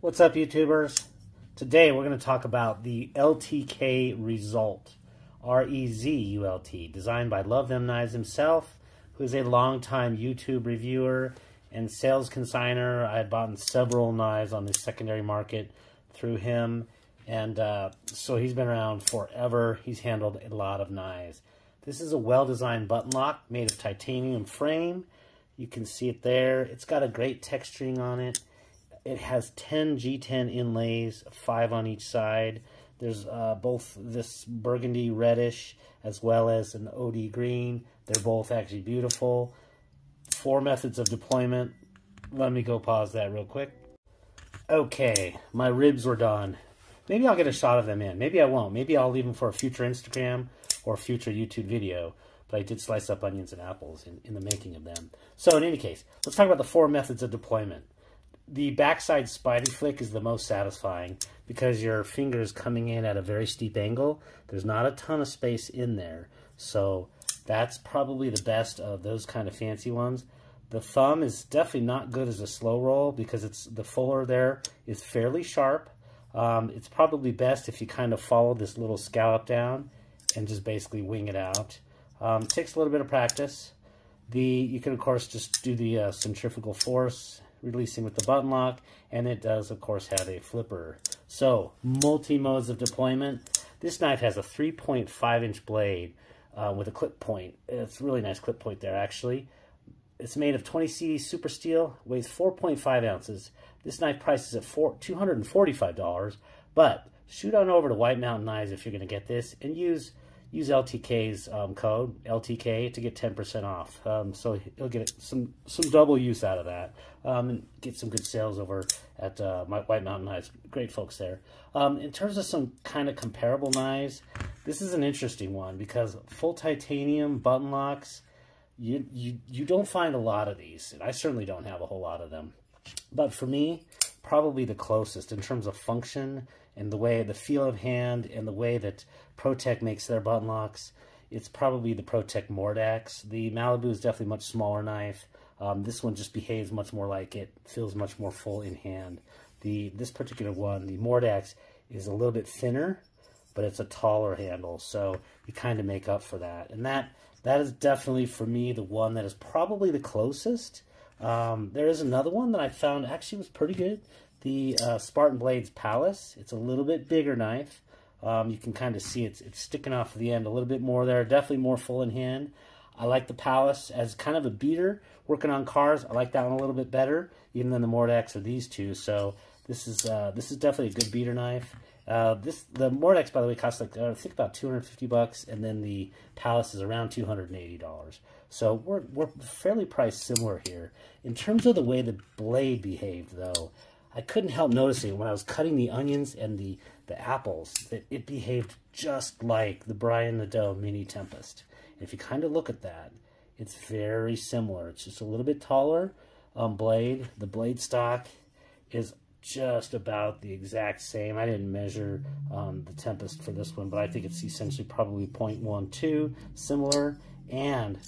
What's up, YouTubers? Today we're going to talk about the LTK Rezult, R-E-Z-U-L-T, designed by Love Them Knives himself, who is a longtime YouTube reviewer and sales consigner. I had bought several knives on the secondary market through him, and so he's been around forever. He's handled a lot of knives. This is a well-designed button lock made of titanium frame. You can see it there. It's got a great texturing on it. It has 10 G10 inlays, 5 on each side. There's both this burgundy reddish as well as an OD green. They're both actually beautiful. 4 methods of deployment. Let me go pause that real quick. Okay, my ribs were done. Maybe I'll get a shot of them in. Maybe I won't. Maybe I'll leave them for a future Instagram or a future YouTube video. But I did slice up onions and apples in the making of them. So in any case, let's talk about the 4 methods of deployment. The backside spidey flick is the most satisfying because your finger is coming in at a very steep angle. There's not a ton of space in there. So that's probably the best of those kind of fancy ones. The thumb is definitely not good as a slow roll because the fuller there is fairly sharp. It's probably best if you kind of follow this little scallop down and just basically wing it out. It takes a little bit of practice. You can, of course, just do the centrifugal force, releasing with the button lock, and it does, of course, have a flipper. So, multi-modes of deployment. This knife has a 3.5-inch blade with a clip point. It's a really nice clip point there, actually. It's made of 20C super steel, weighs 4.5 ounces. This knife prices at $245, but shoot on over to White Mountain Knives if you're going to get this, and use LTK's code, LTK, to get 10% off. So you'll get some double use out of that, and get some good sales over at my White Mountain Knives. Great folks there. In terms of some kind of comparable knives, this is an interesting one because full titanium button locks, you don't find a lot of these, and I certainly don't have a whole lot of them. But for me, probably the closest in terms of function and the feel of hand and the way that ProTech makes their button locks, it's probably the ProTech Mordax. The Malibu is definitely a much smaller knife. This one just behaves much more like it, feels much more full in hand. This particular one, the Mordax, is a little bit thinner, but it's a taller handle, so you kind of make up for that. And that is definitely, for me, the one that is probably the closest. There is another one that I found actually was pretty good. The Spartan Blades Palace. It's a little bit bigger knife. You can kind of see it's sticking off the end a little bit more there. Definitely more full in hand. I like the Palace as kind of a beater. Working on cars, I like that one a little bit better, even than the Mordax or these two. So this is definitely a good beater knife. The Mordax, by the way, costs like I think about $250, and then the Palace is around $280. So we're fairly priced similar here. In terms of the way the blade behaved, though, I couldn't help noticing when I was cutting the onions and the apples that it behaved just like the Brian Nadeau Mini Tempest. And if you kind of look at that, it's very similar. It's just a little bit taller blade. The blade stock is just about the exact same. I didn't measure the Tempest for this one, but I think it's essentially probably 0.12, similar, and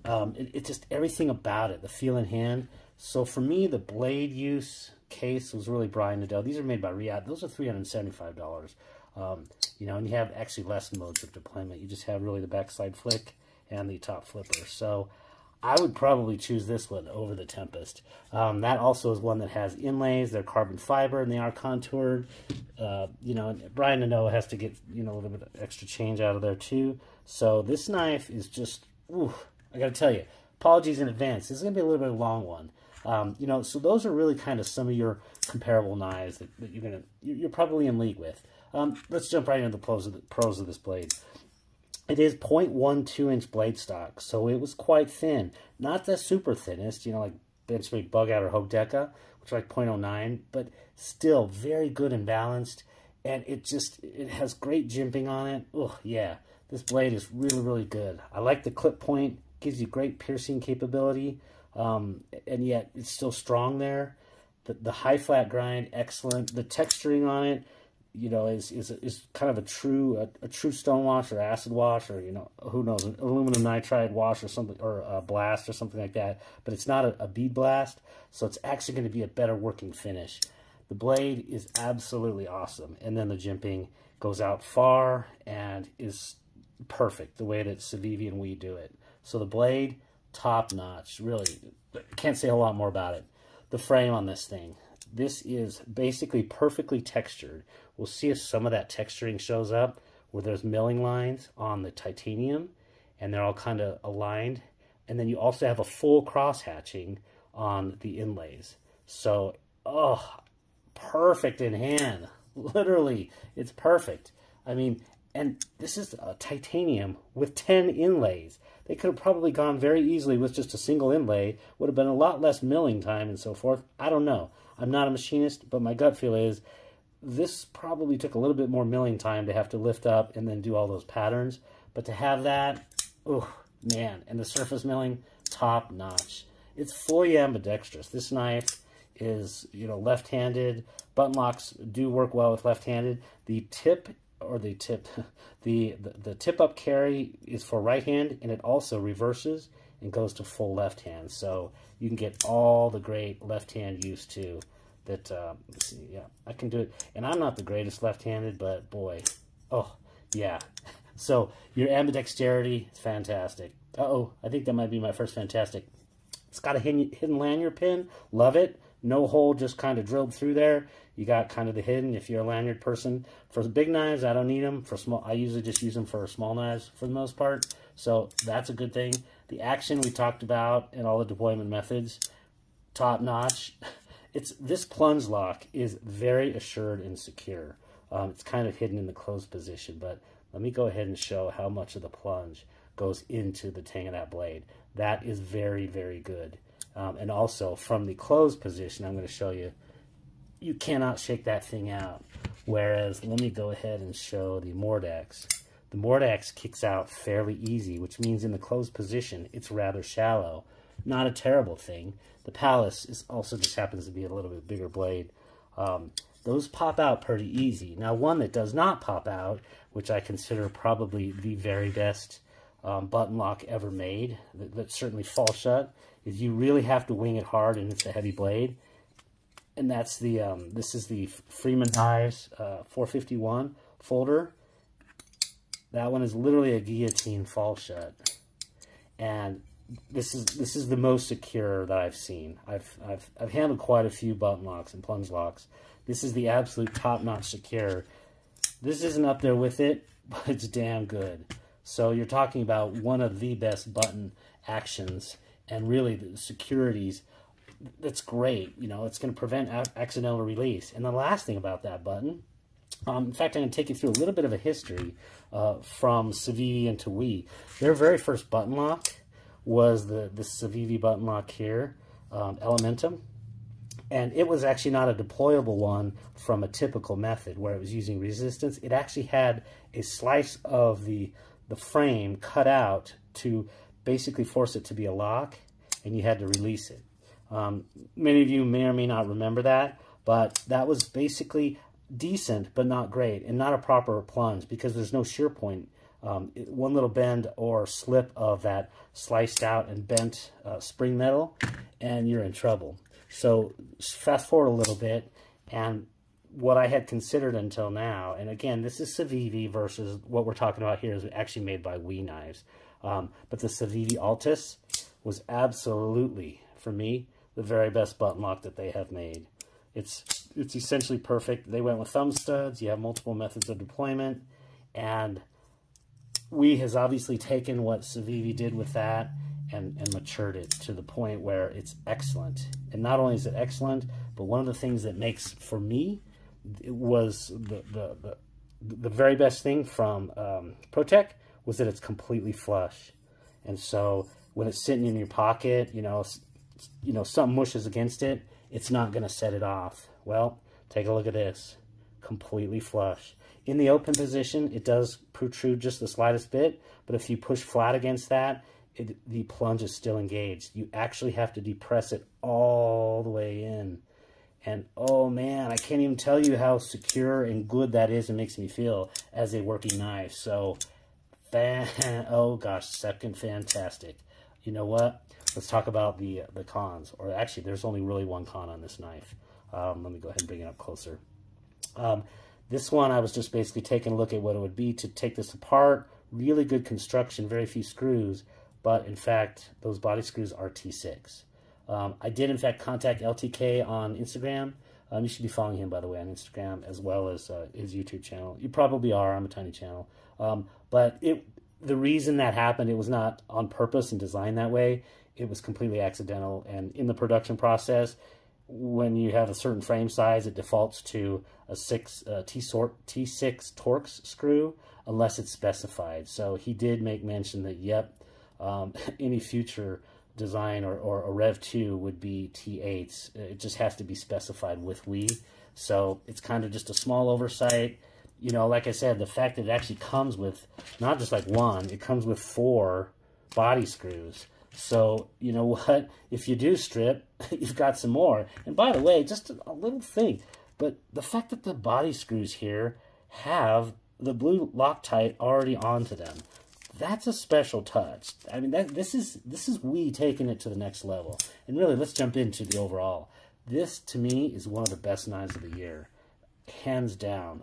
it's just everything about it, the feel in hand. So for me, the blade use case was really Brian Nadeau. These are made by Riyadh. Those are $375. You know, and you have actually less modes of deployment. You just have really the backside flick and the top flipper. So I would probably choose this one over the Tempest. That also is one that has inlays. They're carbon fiber and they are contoured. You know, Brian Nadeau has to get, you know, a little bit of extra change out of there too. So this knife is just, ooh, I got to tell you, apologies in advance. This is going to be a little bit of a long one. You know, so those are really kind of some of your comparable knives that you're probably in league with. Let's jump right into the pros of this blade. It is 0.12-inch blade stock, so it was quite thin. Not the super thinnest, you know, like Benchmade Bug Out or Hogue Deca, which are like 0.09, but still very good and balanced. And it has great jimping on it. Oh, yeah, this blade is really, really good. I like the clip point. Gives you great piercing capability, and yet it's still strong there. The high flat grind, excellent. The texturing on it, you know, is kind of a true stone wash or acid wash, or, you know, who knows, an aluminum nitride wash or something, or a blast or something like that. But it's not a bead blast, so it's actually going to be a better working finish. The blade is absolutely awesome. And then the jimping goes out far and is perfect the way that Civivi and we do it. So the blade, top notch. Really, can't say a lot more about it. The frame on this thing. This is basically perfectly textured. We'll see if some of that texturing shows up where there's milling lines on the titanium and they're all kind of aligned. And then you also have a full cross hatching on the inlays. So, oh, perfect in hand. Literally, it's perfect. I mean, and this is a titanium with 10 inlays. They could have probably gone very easily with just a single inlay. Would have been a lot less milling time and so forth. I don't know. I'm not a machinist, but my gut feel is this probably took a little bit more milling time to have to lift up and then do all those patterns. But to have that, oh, man. And the surface milling, top notch. It's fully ambidextrous. This knife is, you know, left-handed. Button locks do work well with left-handed. The tip tip-up carry is for right hand, and it also reverses and goes to full left hand. So you can get all the great left hand use too. That let's see, yeah, I can do it. And I'm not the greatest left-handed, but boy, oh yeah. So your ambidexterity is fantastic. Uh-oh, I think that might be my first fantastic. It's got a hidden lanyard pin. Love it. No hole, just kind of drilled through there. You got kind of the hidden if you're a lanyard person. For the big knives, I don't need them. For small, I usually just use them for small knives for the most part. So that's a good thing. The action we talked about and all the deployment methods, top notch. This plunge lock is very assured and secure. It's kind of hidden in the closed position, but let me go ahead and show how much of the plunge goes into the tang of that blade. That is very, very good. And also from the closed position, I'm going to show you, you cannot shake that thing out. Whereas, let me go ahead and show the Mordax. The Mordax kicks out fairly easy, which means in the closed position, it's rather shallow. Not a terrible thing. The Palace also just happens to be a little bit bigger blade. Those pop out pretty easy. Now, one that does not pop out, which I consider probably the very best button lock ever made, that certainly falls shut, is you really have to wing it hard, and it's a heavy blade. And that's the this is the Freeman Knives 451 folder. That one is literally a guillotine fall shut, and this is the most secure that I've seen. I've handled quite a few button locks and plunge locks. This is the absolute top-notch secure. This isn't up there with it, but it's damn good. So you're talking about one of the best button actions, and really the securities. That's great. You know, it's going to prevent accidental release. And the last thing about that button, in fact, I'm going to take you through a little bit of a history from Civivi and to we. Their very first button lock was the Civivi button lock here, Elementum. And it was actually not a deployable one from a typical method where it was using resistance. It actually had a slice of the frame cut out to basically force it to be a lock, and you had to release it. Many of you may or may not remember that, but that was basically decent but not great, and not a proper plunge because there's no shear point. One little bend or slip of that sliced out and bent spring metal, and you're in trouble. So fast forward a little bit, and what I had considered until now, and again, this is Civivi versus what we're talking about here is actually made by We Knives. But the Civivi Altus was absolutely, for me, the very best button lock that they have made. It's essentially perfect. They went with thumb studs. You have multiple methods of deployment, and We has obviously taken what Civivi did with that and matured it to the point where it's excellent. And not only is it excellent, but one of the things that makes, for me, it was the very best thing from ProTech was that it's completely flush. And so when it's sitting in your pocket, you know, something mushes against it, it's not going to set it off. Well, take a look at this. Completely flush. In the open position, it does protrude just the slightest bit, but if you push flat against that, the plunge is still engaged. You actually have to depress it all the way in. And oh man, I can't even tell you how secure and good that is and makes me feel as a working knife. So, oh gosh, second fantastic. You know what? Let's talk about the cons. Or actually, there's only really one con on this knife. Let me go ahead and bring it up closer. This one, I was just basically taking a look at what it would be to take this apart. Really good construction, very few screws, but in fact, those body screws are T6. I did, in fact, contact LTK on Instagram. You should be following him, by the way, on Instagram, as well as his YouTube channel. You probably are. I'm a tiny channel. But the reason that happened, it was not on purpose and designed that way. It was completely accidental. And in the production process, when you have a certain frame size, it defaults to a T6 Torx screw, unless it's specified. So he did make mention that, yep, any future design or a Rev 2 would be T8s. It just has to be specified with Wii. So it's kind of just a small oversight. You know, like I said, the fact that it actually comes with not just like one, it comes with 4 body screws. So, you know what? If you do strip, you've got some more. And by the way, just a little thing, but the fact that the body screws here have the blue Loctite already onto them, that's a special touch. I mean, this is Wii taking it to the next level. And really, let's jump into the overall. This, to me, is one of the best knives of the year, hands down.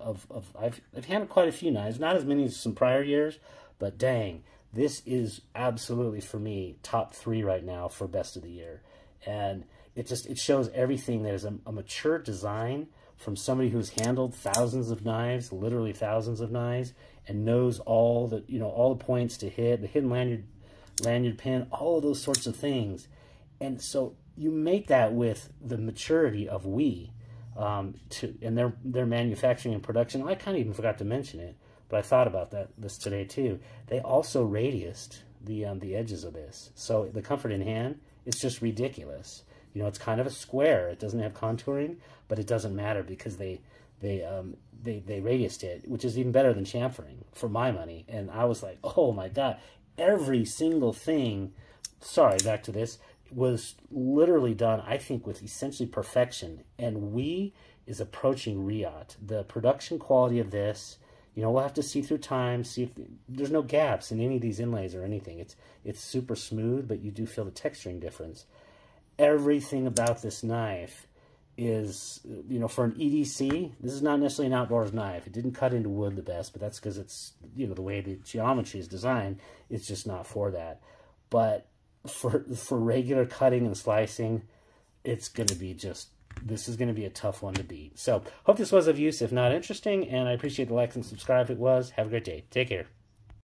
I've handled quite a few knives, not as many as some prior years, but dang, this is absolutely, for me, top 3 right now for best of the year. And it shows everything. There's a mature design from somebody who's handled thousands of knives, literally thousands of knives, and knows all the points to hit, the hidden lanyard pin, all of those sorts of things. And so you make that with the maturity of Wii, and their manufacturing and production. I kind of even forgot to mention it, but I thought about this today too. They also radiused the edges of this, so the comfort in hand is just ridiculous. You know, it's kind of a square. It doesn't have contouring, but it doesn't matter because they radiused it, which is even better than chamfering for my money. And I was like, oh my god, every single thing. Sorry, back to this. Was literally done, I think, with essentially perfection. And Wii is approaching Riot. The production quality of this, you know, we'll have to see through time, see if there's no gaps in any of these inlays or anything. It's super smooth, but you do feel the texturing difference. Everything about this knife is, you know, for an EDC, this is not necessarily an outdoors knife. It didn't cut into wood the best, but that's because it's, you know, the way the geometry is designed, it's just not for that. But for regular cutting and slicing, it's going to be this is going to be a tough one to beat. So, hope this was of use, if not interesting, and I appreciate the likes and subscribe if it was. Have a great day. Take care.